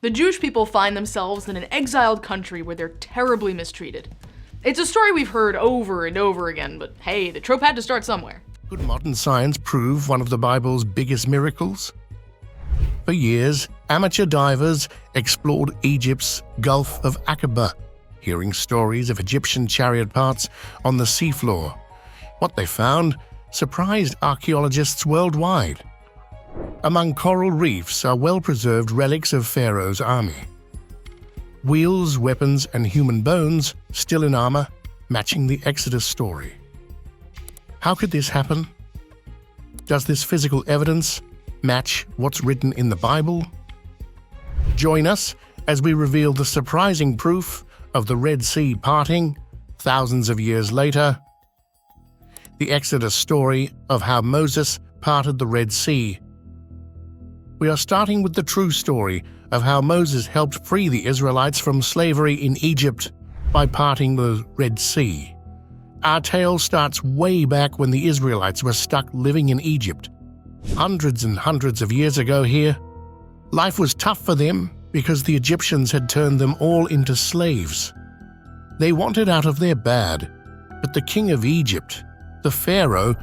The Jewish people find themselves in an exiled country where they're terribly mistreated. It's a story we've heard over and over again, but hey, the trope had to start somewhere. Could modern science prove one of the Bible's biggest miracles? For years, amateur divers explored Egypt's Gulf of Aqaba, hearing stories of Egyptian chariot parts on the seafloor. What they found surprised archaeologists worldwide. Among coral reefs are well-preserved relics of Pharaoh's army. Wheels, weapons, and human bones still in armor, matching the Exodus story. How could this happen? Does this physical evidence match what's written in the Bible? Join us as we reveal the surprising proof of the Red Sea parting thousands of years later, the Exodus story of how Moses parted the Red Sea. We are starting with the true story of how Moses helped free the Israelites from slavery in Egypt by parting the Red Sea. Our tale starts way back when the Israelites were stuck living in Egypt. Hundreds and hundreds of years ago here, life was tough for them because the Egyptians had turned them all into slaves. They wanted out of their bad, but the king of Egypt, the Pharaoh,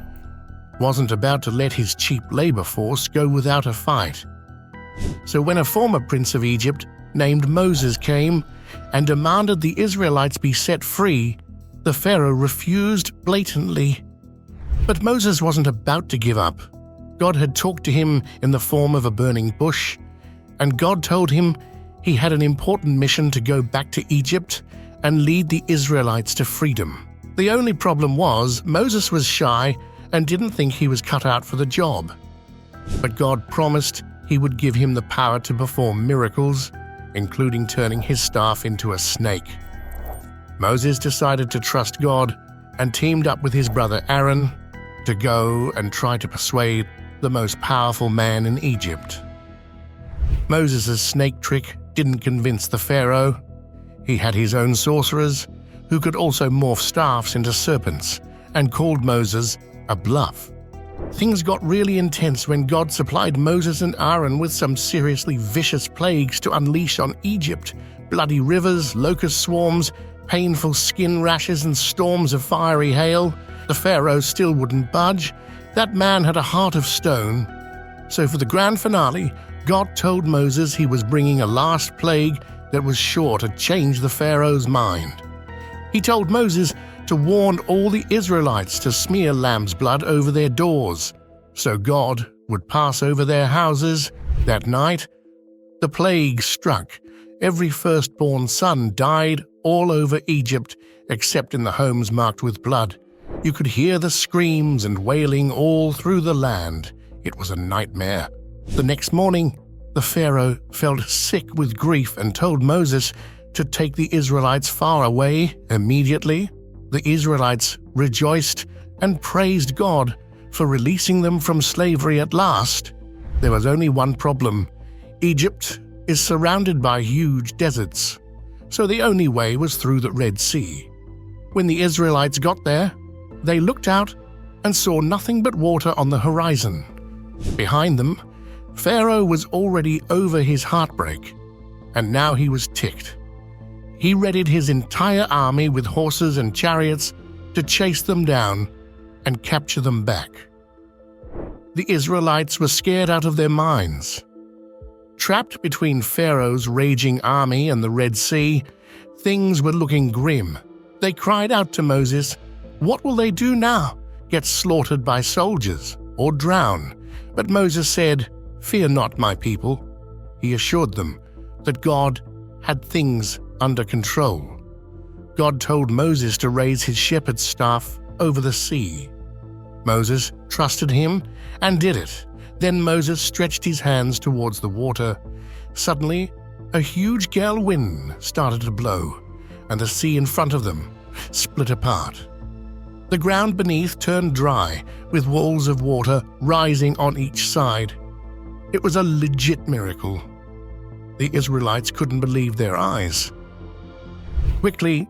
wasn't about to let his cheap labor force go without a fight. So when a former prince of Egypt named Moses came and demanded the Israelites be set free, the Pharaoh refused blatantly. But Moses wasn't about to give up. God had talked to him in the form of a burning bush, and God told him he had an important mission to go back to Egypt and lead the Israelites to freedom. The only problem was Moses was shy and didn't think he was cut out for the job. But God promised he would give him the power to perform miracles, including turning his staff into a snake. Moses decided to trust God and teamed up with his brother Aaron to go and try to persuade the most powerful man in Egypt. Moses' snake trick didn't convince the Pharaoh. He had his own sorcerers, who could also morph staffs into serpents, and called Moses a bluff. Things got really intense when God supplied Moses and Aaron with some seriously vicious plagues to unleash on Egypt: bloody rivers, locust swarms, painful skin rashes, and storms of fiery hail. The Pharaoh still wouldn't budge. That man had a heart of stone. So for the grand finale, God told Moses he was bringing a last plague that was sure to change the Pharaoh's mind. He told Moses to warn all the Israelites to smear lamb's blood over their doors, so God would pass over their houses. That night, the plague struck. Every firstborn son died all over Egypt, except in the homes marked with blood. You could hear the screams and wailing all through the land. It was a nightmare. The next morning, the Pharaoh felt sick with grief and told Moses to take the Israelites far away immediately. The Israelites rejoiced and praised God for releasing them from slavery at last. There was only one problem. Egypt is surrounded by huge deserts, so the only way was through the Red Sea. When the Israelites got there, they looked out and saw nothing but water on the horizon. Behind them, Pharaoh was already over his heartbreak, and now he was ticked. He readied his entire army with horses and chariots to chase them down and capture them back. The Israelites were scared out of their minds. Trapped between Pharaoh's raging army and the Red Sea, things were looking grim. They cried out to Moses, "What will they do now? Get slaughtered by soldiers or drown?" But Moses said, "Fear not, my people." He assured them that God had things under control. God told Moses to raise his shepherd's staff over the sea. Moses trusted him and did it. Then Moses stretched his hands towards the water. Suddenly, a huge gale wind started to blow, and the sea in front of them split apart. The ground beneath turned dry, with walls of water rising on each side. It was a legit miracle. The Israelites couldn't believe their eyes. Quickly,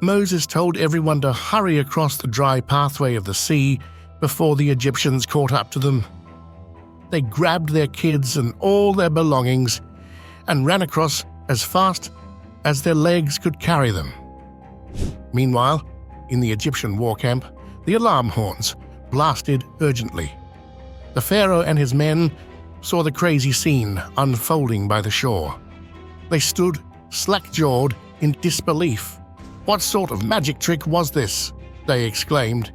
Moses told everyone to hurry across the dry pathway of the sea before the Egyptians caught up to them. They grabbed their kids and all their belongings and ran across as fast as their legs could carry them. Meanwhile, in the Egyptian war camp, the alarm horns blasted urgently. The Pharaoh and his men saw the crazy scene unfolding by the shore. They stood slack-jawed in disbelief. "What sort of magic trick was this?" they exclaimed.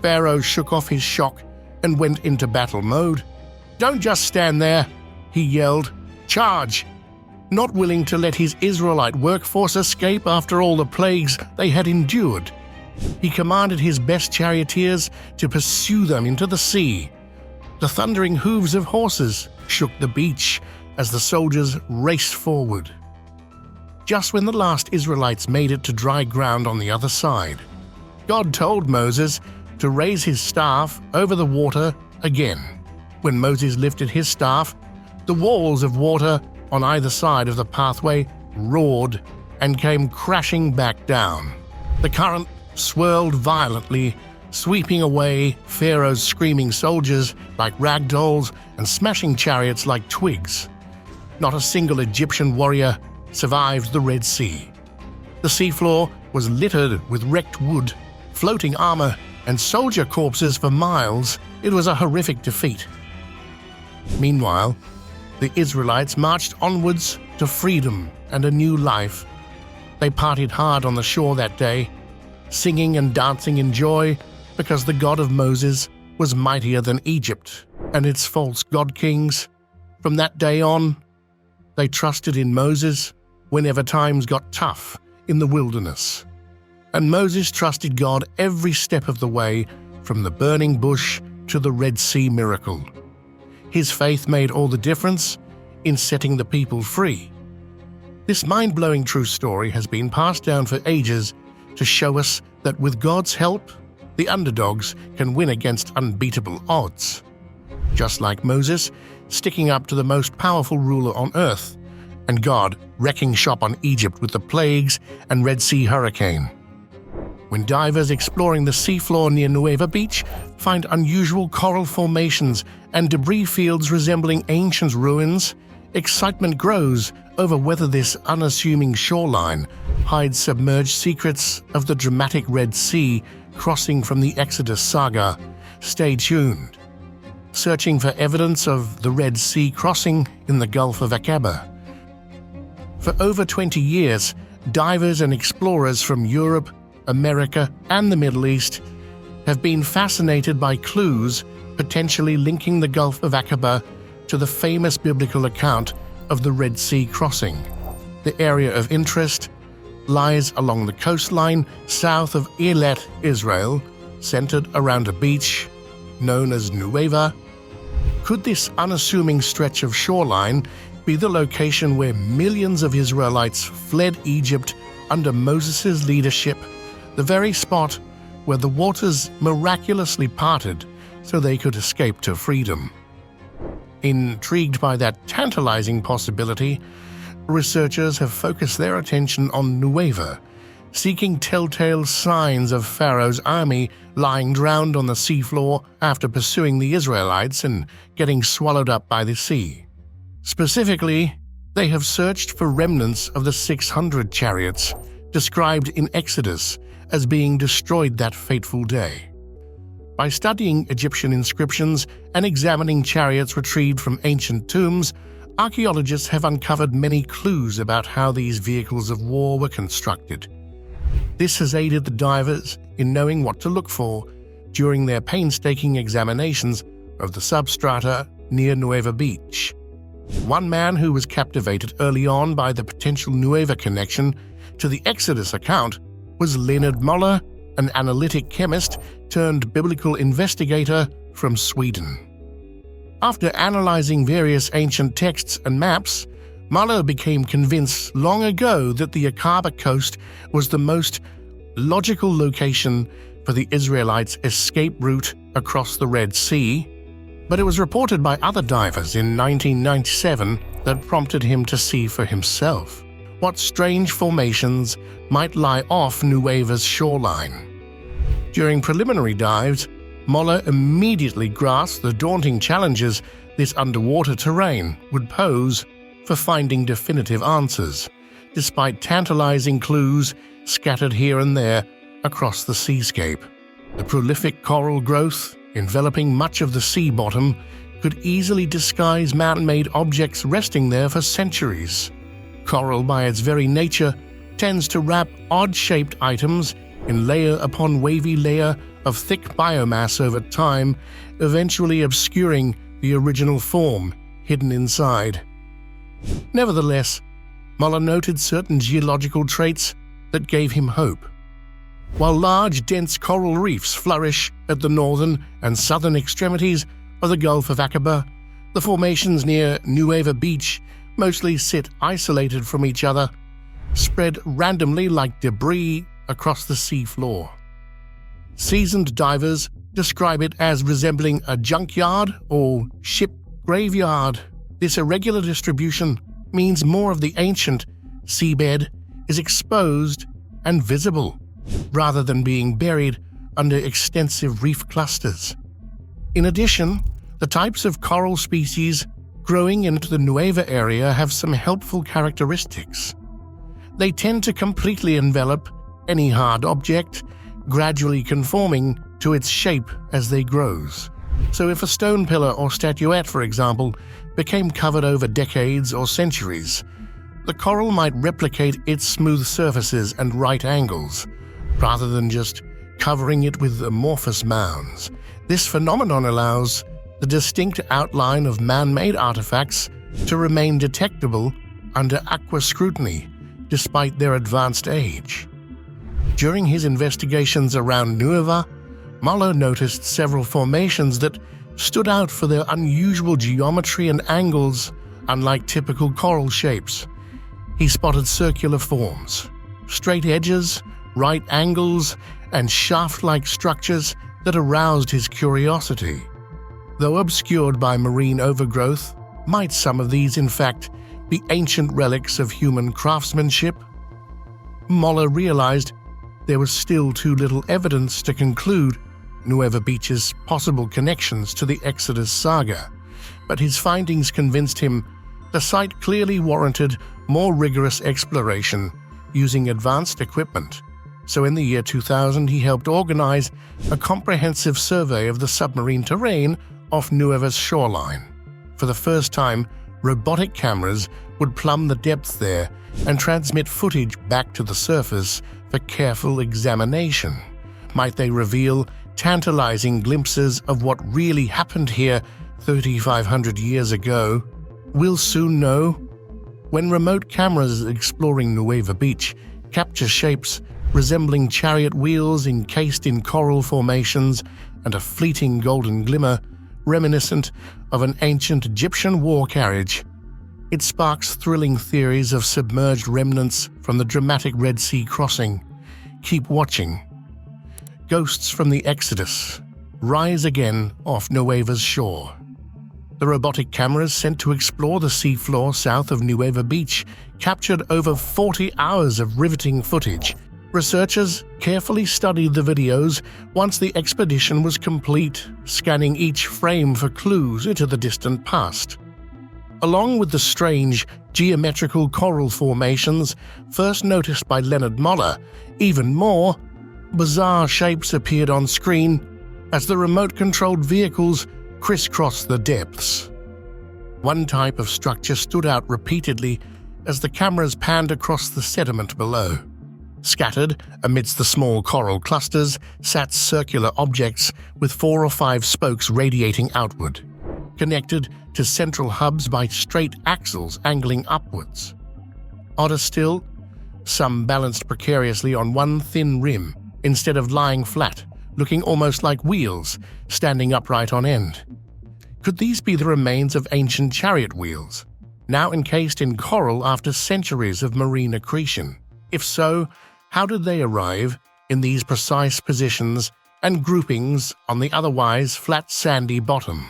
Pharaoh shook off his shock and went into battle mode. "Don't just stand there," he yelled. "Charge!" Not willing to let his Israelite workforce escape after all the plagues they had endured, he commanded his best charioteers to pursue them into the sea. The thundering hooves of horses shook the beach as the soldiers raced forward. Just when the last Israelites made it to dry ground on the other side, God told Moses to raise his staff over the water again. When Moses lifted his staff, the walls of water on either side of the pathway roared and came crashing back down. The current swirled violently, sweeping away Pharaoh's screaming soldiers like rag dolls and smashing chariots like twigs. Not a single Egyptian warrior survived the Red Sea. The seafloor was littered with wrecked wood, floating armor, and soldier corpses for miles. It was a horrific defeat. Meanwhile, the Israelites marched onwards to freedom and a new life. They partied hard on the shore that day, singing and dancing in joy because the God of Moses was mightier than Egypt and its false god-kings. From that day on, they trusted in Moses whenever times got tough in the wilderness. And Moses trusted God every step of the way, from the burning bush to the Red Sea miracle. His faith made all the difference in setting the people free. This mind-blowing true story has been passed down for ages to show us that with God's help, the underdogs can win against unbeatable odds. Just like Moses sticking up to the most powerful ruler on earth, and God wrecking shop on Egypt with the plagues and Red Sea hurricane. When divers exploring the seafloor near Nueva Beach find unusual coral formations and debris fields resembling ancient ruins, excitement grows over whether this unassuming shoreline hides submerged secrets of the dramatic Red Sea crossing from the Exodus saga. Stay tuned. Searching for evidence of the Red Sea crossing in the Gulf of Aqaba. For over 20 years, divers and explorers from Europe, America, and the Middle East have been fascinated by clues potentially linking the Gulf of Aqaba to the famous biblical account of the Red Sea crossing. The area of interest lies along the coastline south of Eilat, Israel, centered around a beach known as Nueva. Could this unassuming stretch of shoreline be the location where millions of Israelites fled Egypt under Moses' leadership, the very spot where the waters miraculously parted so they could escape to freedom? Intrigued by that tantalizing possibility, researchers have focused their attention on Nueva, seeking telltale signs of Pharaoh's army lying drowned on the seafloor after pursuing the Israelites and getting swallowed up by the sea. Specifically, they have searched for remnants of the 600 chariots described in Exodus as being destroyed that fateful day. By studying Egyptian inscriptions and examining chariots retrieved from ancient tombs, archaeologists have uncovered many clues about how these vehicles of war were constructed. This has aided the divers in knowing what to look for during their painstaking examinations of the substrata near Nueva Beach. One man who was captivated early on by the potential Nueva connection to the Exodus account was Leonard Muller, an analytic chemist turned biblical investigator from Sweden. After analyzing various ancient texts and maps, Muller became convinced long ago that the Aqaba coast was the most logical location for the Israelites' escape route across the Red Sea, but it was reported by other divers in 1997 that prompted him to see for himself what strange formations might lie off Nueva's shoreline. During preliminary dives, Muller immediately grasped the daunting challenges this underwater terrain would pose for for finding definitive answers, despite tantalizing clues scattered here and there across the seascape. The prolific coral growth enveloping much of the sea bottom could easily disguise man-made objects resting there for centuries. Coral, by its very nature, tends to wrap odd-shaped items in layer upon wavy layer of thick biomass over time, eventually obscuring the original form hidden inside. Nevertheless, Muller noted certain geological traits that gave him hope. While large, dense coral reefs flourish at the northern and southern extremities of the Gulf of Aqaba, the formations near Nueva Beach mostly sit isolated from each other, spread randomly like debris across the seafloor. Seasoned divers describe it as resembling a junkyard or ship graveyard. This irregular distribution means more of the ancient seabed is exposed and visible, rather than being buried under extensive reef clusters. In addition, the types of coral species growing into the Nueva area have some helpful characteristics. They tend to completely envelop any hard object, gradually conforming to its shape as they grows. So if a stone pillar or statuette, for example, became covered over decades or centuries, the coral might replicate its smooth surfaces and right angles, rather than just covering it with amorphous mounds. This phenomenon allows the distinct outline of man-made artifacts to remain detectable under aqua scrutiny, despite their advanced age. During his investigations around Nueva, Muller noticed several formations that stood out for their unusual geometry and angles, unlike typical coral shapes. He spotted circular forms, straight edges, right angles, and shaft-like structures that aroused his curiosity. Though obscured by marine overgrowth, might some of these in fact be ancient relics of human craftsmanship? Muller realized there was still too little evidence to conclude Nueva Beach's possible connections to the Exodus saga, but his findings convinced him the site clearly warranted more rigorous exploration using advanced equipment. So in the year 2000, he helped organize a comprehensive survey of the submarine terrain off Nueva's shoreline. For the first time, robotic cameras would plumb the depths there and transmit footage back to the surface for careful examination. Might they reveal tantalizing glimpses of what really happened here 3,500 years ago? We'll soon know. When remote cameras exploring Nueva Beach capture shapes resembling chariot wheels encased in coral formations and a fleeting golden glimmer reminiscent of an ancient Egyptian war carriage, it sparks thrilling theories of submerged remnants from the dramatic Red Sea crossing. Keep watching. Ghosts from the Exodus rise again off Nueva's shore. The robotic cameras sent to explore the seafloor south of Nueva Beach captured over 40 hours of riveting footage. Researchers carefully studied the videos once the expedition was complete, scanning each frame for clues into the distant past. Along with the strange geometrical coral formations first noticed by Leonard Muller, even more bizarre shapes appeared on screen as the remote-controlled vehicles crisscrossed the depths. One type of structure stood out repeatedly as the cameras panned across the sediment below. Scattered amidst the small coral clusters sat circular objects with 4 or 5 spokes radiating outward, connected to central hubs by straight axles angling upwards. Odder still, some balanced precariously on one thin rim instead of lying flat, looking almost like wheels standing upright on end. Could these be the remains of ancient chariot wheels, now encased in coral after centuries of marine accretion? If so, how did they arrive in these precise positions and groupings on the otherwise flat sandy bottom?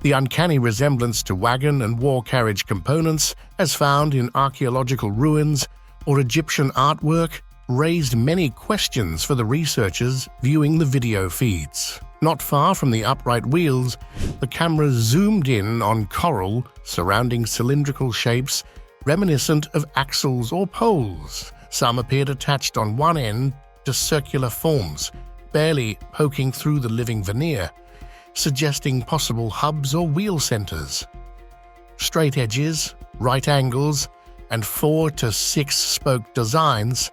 The uncanny resemblance to wagon and war carriage components, as found in archaeological ruins or Egyptian artwork, raised many questions for the researchers viewing the video feeds. Not far from the upright wheels, the camera zoomed in on coral surrounding cylindrical shapes reminiscent of axles or poles. Some appeared attached on one end to circular forms, barely poking through the living veneer, suggesting possible hubs or wheel centers. Straight edges, right angles, and 4 to 6 spoke designs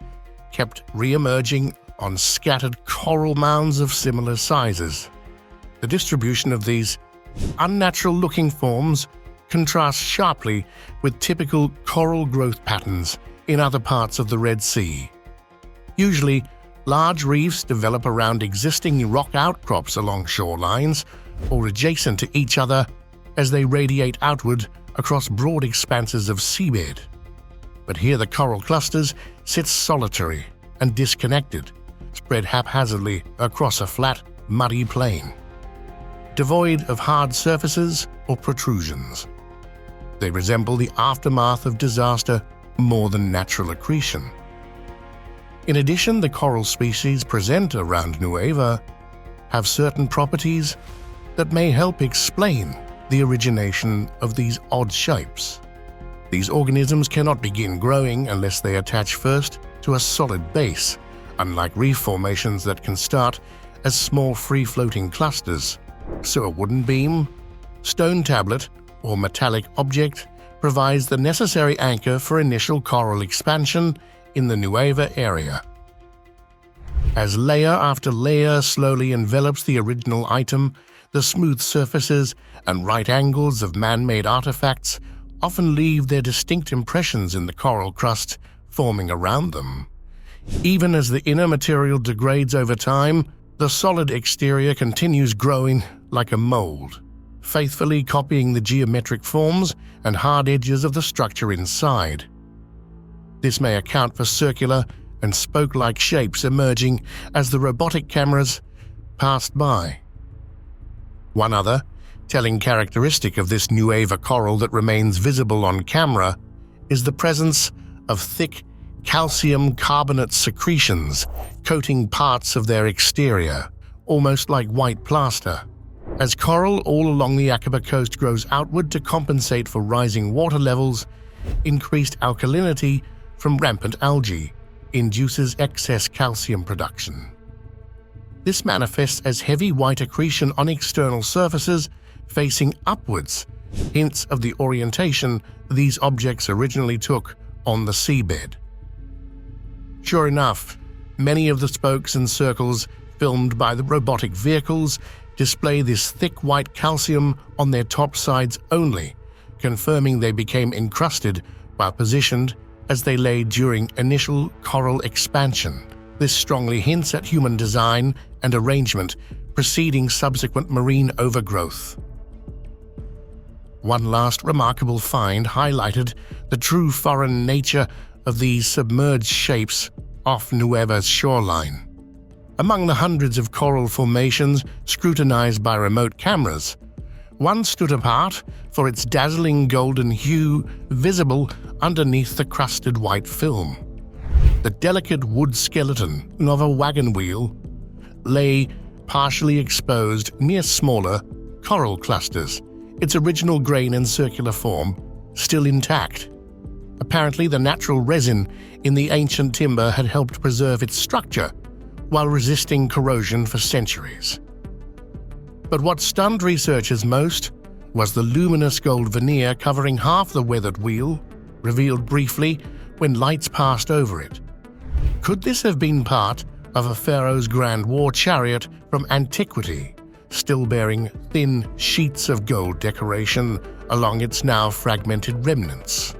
kept re-emerging on scattered coral mounds of similar sizes. The distribution of these unnatural-looking forms contrasts sharply with typical coral growth patterns in other parts of the Red Sea. Usually, large reefs develop around existing rock outcrops along shorelines or adjacent to each other as they radiate outward across broad expanses of seabed. But here the coral clusters sit solitary and disconnected, spread haphazardly across a flat, muddy plain, devoid of hard surfaces or protrusions. They resemble the aftermath of disaster more than natural accretion. In addition, the coral species present around Nueva have certain properties that may help explain the origination of these odd shapes. These organisms cannot begin growing unless they attach first to a solid base, unlike reef formations that can start as small free-floating clusters. So a wooden beam, stone tablet, or metallic object provides the necessary anchor for initial coral expansion in the Nueva area. As layer after layer slowly envelops the original item, the smooth surfaces and right angles of man-made artifacts often leave their distinct impressions in the coral crust forming around them. Even as the inner material degrades over time, the solid exterior continues growing like a mold, faithfully copying the geometric forms and hard edges of the structure inside. This may account for circular and spoke-like shapes emerging as the robotic cameras passed by. One other, telling characteristic of this Nueva coral that remains visible on camera is the presence of thick calcium carbonate secretions coating parts of their exterior, almost like white plaster. As coral all along the Aqaba coast grows outward to compensate for rising water levels, increased alkalinity from rampant algae induces excess calcium production. This manifests as heavy white accretion on external surfaces facing upwards, hints of the orientation these objects originally took on the seabed. Sure enough, many of the spokes and circles filmed by the robotic vehicles display this thick white calcium on their top sides only, confirming they became encrusted while positioned as they lay during initial coral expansion. This strongly hints at human design and arrangement preceding subsequent marine overgrowth. One last remarkable find highlighted the true foreign nature of these submerged shapes off Nueva's shoreline. Among the hundreds of coral formations scrutinized by remote cameras, one stood apart for its dazzling golden hue visible underneath the crusted white film. The delicate wood skeleton of a wagon wheel lay partially exposed near smaller coral clusters, its original grain and circular form still intact. Apparently, the natural resin in the ancient timber had helped preserve its structure while resisting corrosion for centuries. But what stunned researchers most was the luminous gold veneer covering half the weathered wheel, revealed briefly when lights passed over it. Could this have been part of a pharaoh's grand war chariot from antiquity, still bearing thin sheets of gold decoration along its now fragmented remnants?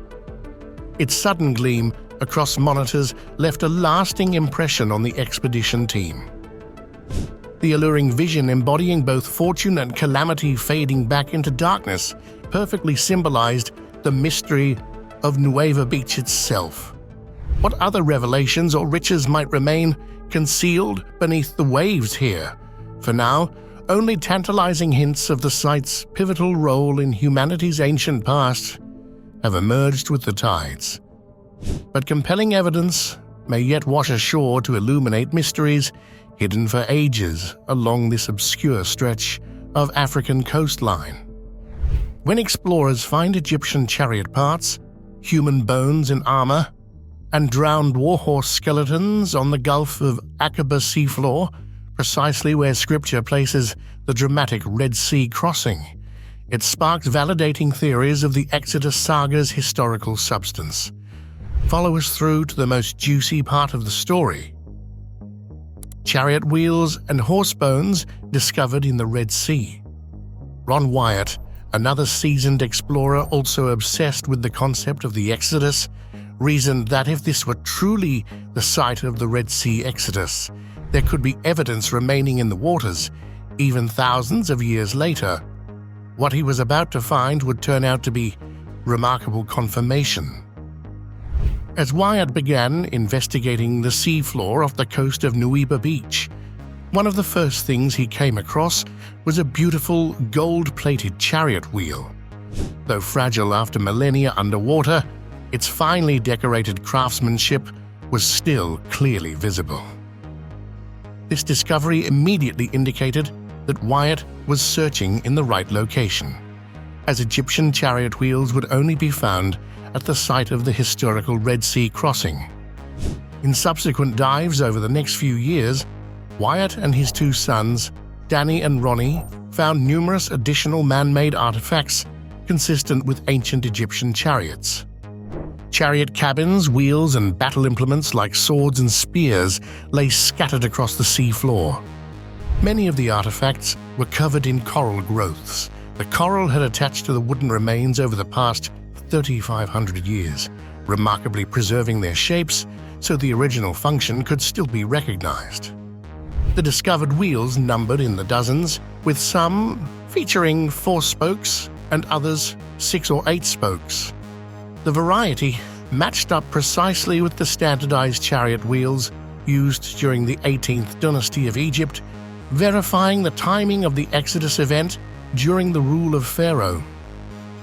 Its sudden gleam across monitors left a lasting impression on the expedition team. The alluring vision embodying both fortune and calamity fading back into darkness perfectly symbolized the mystery of Nueva Beach itself. What other revelations or riches might remain concealed beneath the waves here? For now, only tantalizing hints of the site's pivotal role in humanity's ancient past have emerged with the tides. But compelling evidence may yet wash ashore to illuminate mysteries hidden for ages along this obscure stretch of African coastline. When explorers find Egyptian chariot parts, human bones and armor, and drowned warhorse skeletons on the Gulf of Aqaba seafloor, precisely where scripture places the dramatic Red Sea crossing, it sparked validating theories of the Exodus saga's historical substance. Follow us through to the most juicy part of the story. Chariot wheels and horse bones discovered in the Red Sea. Ron Wyatt, another seasoned explorer also obsessed with the concept of the Exodus, reasoned that if this were truly the site of the Red Sea Exodus, there could be evidence remaining in the waters, even thousands of years later. What he was about to find would turn out to be remarkable confirmation. As Wyatt began investigating the seafloor off the coast of Nuiba Beach, one of the first things he came across was a beautiful gold-plated chariot wheel. Though fragile after millennia underwater, its finely decorated craftsmanship was still clearly visible. This discovery immediately indicated that Wyatt was searching in the right location, as Egyptian chariot wheels would only be found at the site of the historical Red Sea crossing. In subsequent dives over the next few years, Wyatt and his two sons, Danny and Ronnie, found numerous additional man-made artifacts consistent with ancient Egyptian chariots. Chariot cabins, wheels, and battle implements like swords and spears lay scattered across the sea floor. Many of the artifacts were covered in coral growths. The coral had attached to the wooden remains over the past 3,500 years, remarkably preserving their shapes so the original function could still be recognized. The discovered wheels numbered in the dozens, with some featuring 4 spokes and others 6 or 8 spokes. The variety matched up precisely with the standardized chariot wheels used during the 18th dynasty of Egypt, verifying the timing of the Exodus event during the rule of Pharaoh.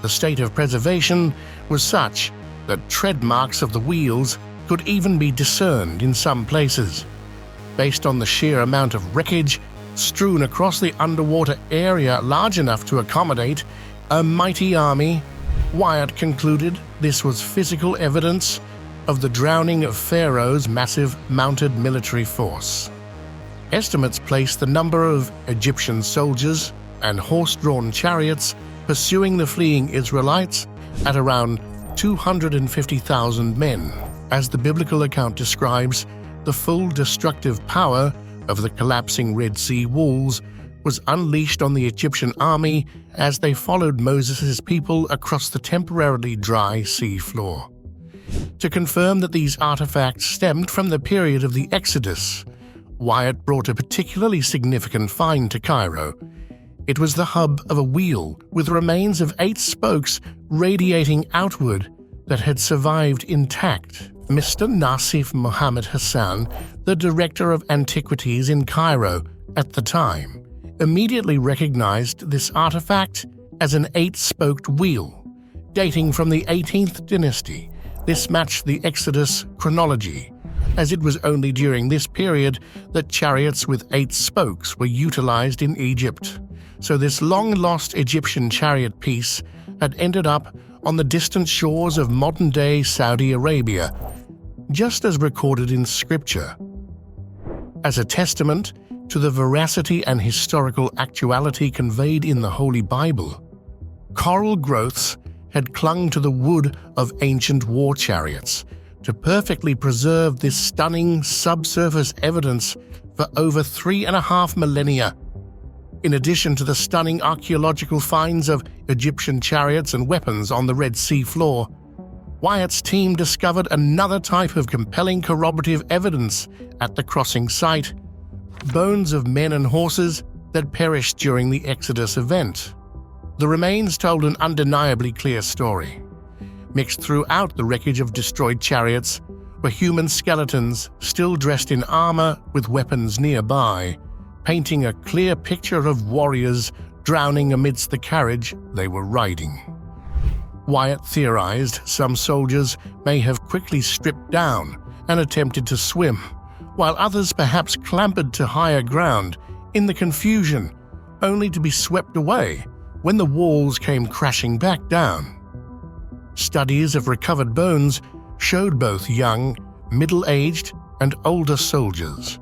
The state of preservation was such that tread marks of the wheels could even be discerned in some places. Based on the sheer amount of wreckage strewn across the underwater area large enough to accommodate a mighty army, Wyatt concluded this was physical evidence of the drowning of Pharaoh's massive mounted military force. Estimates place the number of Egyptian soldiers and horse-drawn chariots pursuing the fleeing Israelites at around 250,000 men. As the biblical account describes, the full destructive power of the collapsing Red Sea walls was unleashed on the Egyptian army as they followed Moses' people across the temporarily dry sea floor. To confirm that these artifacts stemmed from the period of the Exodus, Wyatt brought a particularly significant find to Cairo. It was the hub of a wheel with remains of 8 spokes radiating outward that had survived intact. Mr. Nasif Mohammed Hassan, the director of antiquities in Cairo at the time, immediately recognized this artifact as an 8-spoked wheel, dating from the 18th dynasty. This matched the Exodus chronology, as it was only during this period that chariots with 8 spokes were utilized in Egypt. So this long-lost Egyptian chariot piece had ended up on the distant shores of modern-day Saudi Arabia, just as recorded in scripture. As a testament to the veracity and historical actuality conveyed in the Holy Bible, coral growths had clung to the wood of ancient war chariots to perfectly preserve this stunning subsurface evidence for over 3.5 millennia. In addition to the stunning archaeological finds of Egyptian chariots and weapons on the Red Sea floor, Wyatt's team discovered another type of compelling corroborative evidence at the crossing site: bones of men and horses that perished during the Exodus event. The remains told an undeniably clear story. Mixed throughout the wreckage of destroyed chariots were human skeletons still dressed in armor with weapons nearby, painting a clear picture of warriors drowning amidst the carriage they were riding. Wyatt theorized some soldiers may have quickly stripped down and attempted to swim, while others perhaps clambered to higher ground in the confusion, only to be swept away when the walls came crashing back down. Studies of recovered bones showed both young, middle-aged, and older soldiers,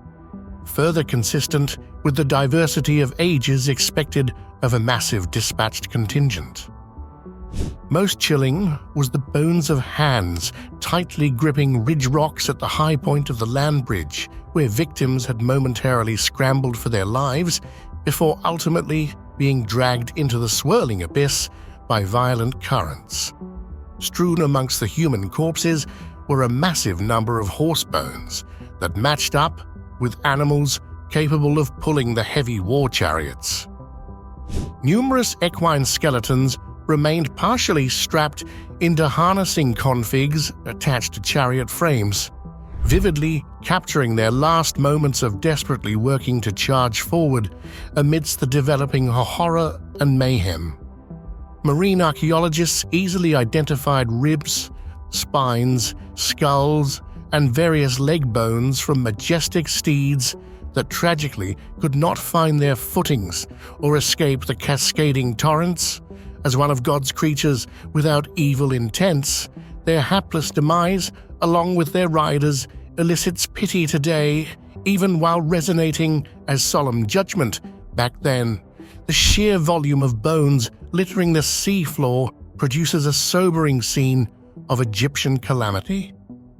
further consistent with the diversity of ages expected of a massive dispatched contingent. Most chilling was the bones of hands tightly gripping ridge rocks at the high point of the land bridge, where victims had momentarily scrambled for their lives before ultimately being dragged into the swirling abyss by violent currents. Strewn amongst the human corpses were a massive number of horse bones that matched up with animals capable of pulling the heavy war chariots. Numerous equine skeletons remained partially strapped into harnessing configs attached to chariot frames, vividly capturing their last moments of desperately working to charge forward amidst the developing horror and mayhem. Marine archaeologists easily identified ribs, spines, skulls, and various leg bones from majestic steeds that tragically could not find their footings or escape the cascading torrents. As one of God's creatures without evil intents, their hapless demise, along with their riders, elicits pity today, even while resonating as solemn judgment back then. The sheer volume of bones littering the seafloor produces a sobering scene of Egyptian calamity.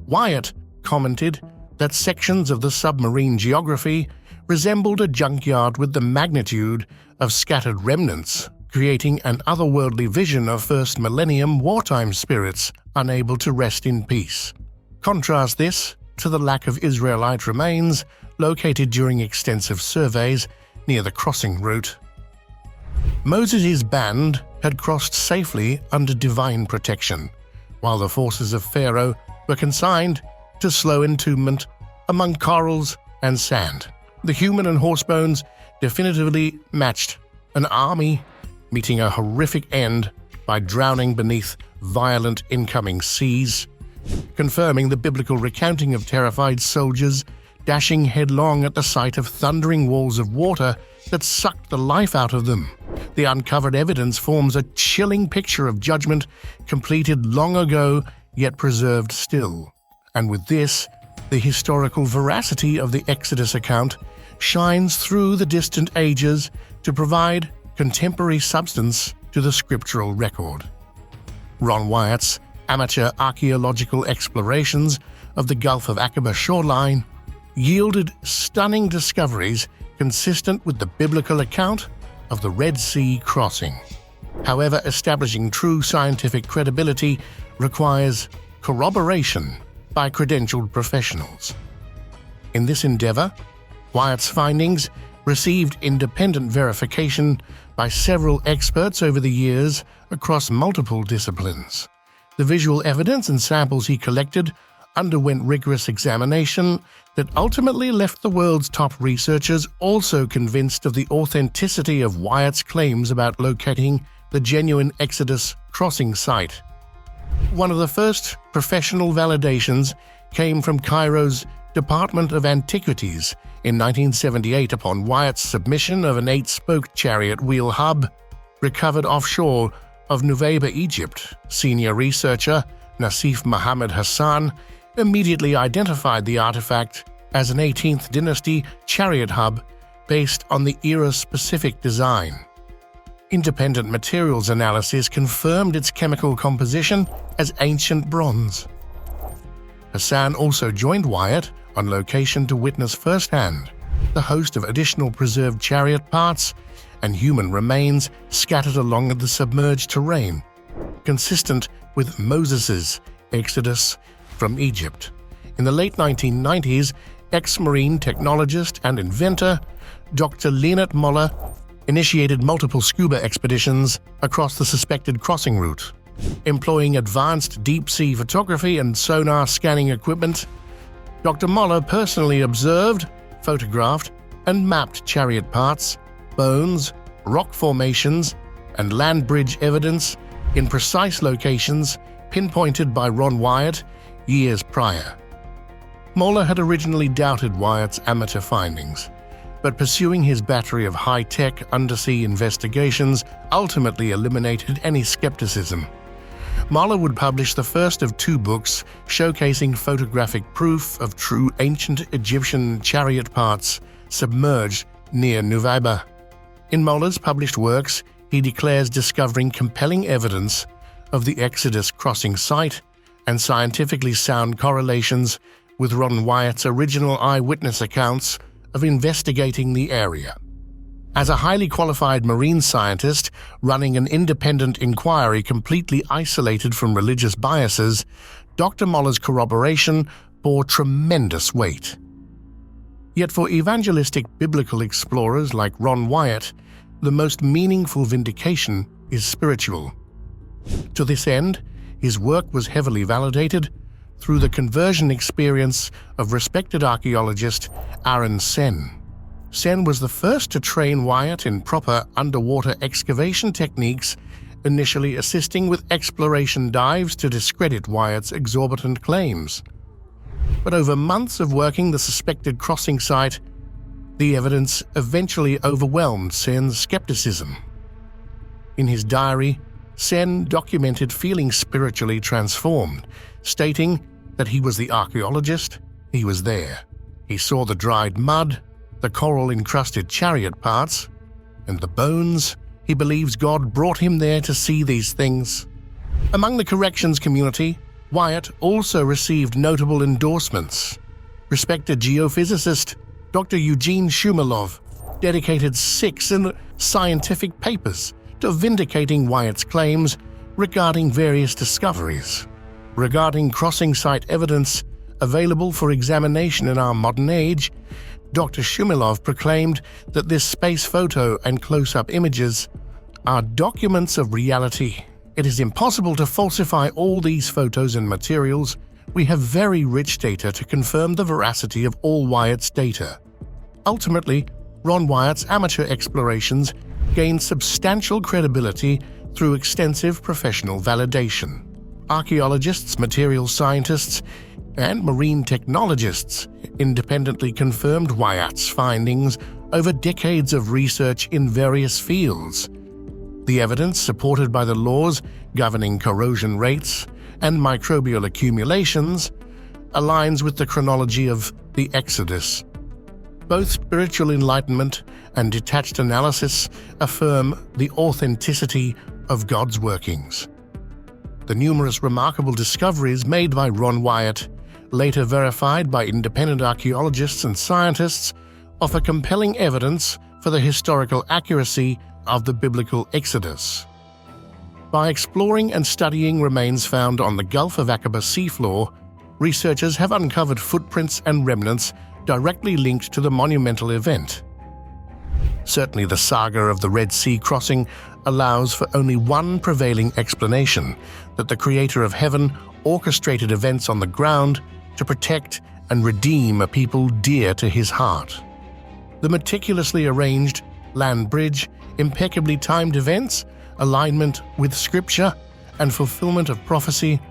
Wyatt commented that sections of the submarine geography resembled a junkyard with the magnitude of scattered remnants, creating an otherworldly vision of first millennium wartime spirits unable to rest in peace. Contrast this to the lack of Israelite remains located during extensive surveys near the crossing route. Moses' band had crossed safely under divine protection, while the forces of Pharaoh were consigned to slow entombment among corals and sand. The human and horse bones definitively matched an army meeting a horrific end by drowning beneath violent incoming seas, confirming the biblical recounting of terrified soldiers dashing headlong at the sight of thundering walls of water that sucked the life out of them. The uncovered evidence forms a chilling picture of judgment completed long ago yet preserved still. And with this, the historical veracity of the Exodus account shines through the distant ages to provide contemporary substance to the scriptural record. Ron Wyatt's amateur archaeological explorations of the Gulf of Aqaba shoreline yielded stunning discoveries consistent with the biblical account of the Red Sea crossing. However, establishing true scientific credibility requires corroboration by credentialed professionals. In this endeavor, Wyatt's findings received independent verification by several experts over the years across multiple disciplines. The visual evidence and samples he collected underwent rigorous examination that ultimately left the world's top researchers also convinced of the authenticity of Wyatt's claims about locating the genuine Exodus crossing site. One of the first professional validations came from Cairo's Department of Antiquities in 1978 upon Wyatt's submission of an 8-spoke chariot wheel hub recovered offshore of Nuweiba, Egypt. Senior researcher Nassif Muhammad Hassan immediately identified the artifact as an 18th dynasty chariot hub based on the era-specific design. Independent materials analysis confirmed its chemical composition as ancient bronze. Hassan also joined Wyatt on location to witness firsthand the host of additional preserved chariot parts and human remains scattered along the submerged terrain, consistent with Moses' exodus from Egypt. In the late 1990s, ex-marine technologist and inventor Dr. Leonard Moller initiated multiple scuba expeditions across the suspected crossing route. Employing advanced deep-sea photography and sonar scanning equipment, Dr. Moller personally observed, photographed, and mapped chariot parts, bones, rock formations, and land bridge evidence in precise locations pinpointed by Ron Wyatt years prior. Muller had originally doubted Wyatt's amateur findings, but pursuing his battery of high-tech undersea investigations ultimately eliminated any skepticism. Muller would publish the first of 2 books showcasing photographic proof of true ancient Egyptian chariot parts submerged near Nuweiba. In Muller's published works, he declares discovering compelling evidence of the Exodus crossing site and scientifically sound correlations with Ron Wyatt's original eyewitness accounts of investigating the area. As a highly qualified marine scientist running an independent inquiry completely isolated from religious biases, Dr. Muller's corroboration bore tremendous weight. Yet for evangelistic biblical explorers like Ron Wyatt, the most meaningful vindication is spiritual. To this end, his work was heavily validated through the conversion experience of respected archaeologist Aaron Sen. Sen was the first to train Wyatt in proper underwater excavation techniques, initially assisting with exploration dives to discredit Wyatt's exorbitant claims. But over months of working the suspected crossing site, the evidence eventually overwhelmed Sen's skepticism. In his diary, Sen documented feeling spiritually transformed, stating that he was the archaeologist, he was there. He saw the dried mud, the coral-encrusted chariot parts, and the bones. He believes God brought him there to see these things. Among the corrections community, Wyatt also received notable endorsements. Respected geophysicist Dr. Eugene Shumilov dedicated 6 scientific papers to vindicating Wyatt's claims regarding various discoveries. Regarding crossing site evidence available for examination in our modern age, Dr. Shumilov proclaimed that this space photo and close-up images are documents of reality. It is impossible to falsify all these photos and materials. We have very rich data to confirm the veracity of all Wyatt's data. Ultimately, Ron Wyatt's amateur explorations gained substantial credibility through extensive professional validation. Archaeologists, material scientists, and marine technologists independently confirmed Wyatt's findings over decades of research in various fields. The evidence, supported by the laws governing corrosion rates and microbial accumulations, aligns with the chronology of the Exodus. Both spiritual enlightenment and detached analysis affirm the authenticity of God's workings. The numerous remarkable discoveries made by Ron Wyatt, later verified by independent archaeologists and scientists, offer compelling evidence for the historical accuracy of the biblical Exodus. By exploring and studying remains found on the Gulf of Aqaba seafloor, researchers have uncovered footprints and remnants directly linked to the monumental event. Certainly the saga of the Red Sea crossing allows for only one prevailing explanation: that the Creator of heaven orchestrated events on the ground to protect and redeem a people dear to his heart. The meticulously arranged land bridge, impeccably timed events, alignment with Scripture, and fulfillment of prophecy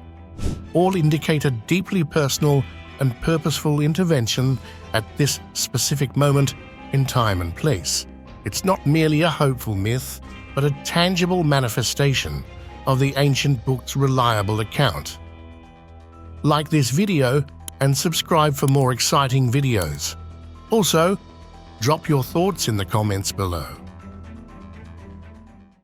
all indicate a deeply personal and purposeful intervention at this specific moment in time and place. It's not merely a hopeful myth, but a tangible manifestation of the ancient book's reliable account. Like this video and subscribe for more exciting videos. Also, drop your thoughts in the comments below.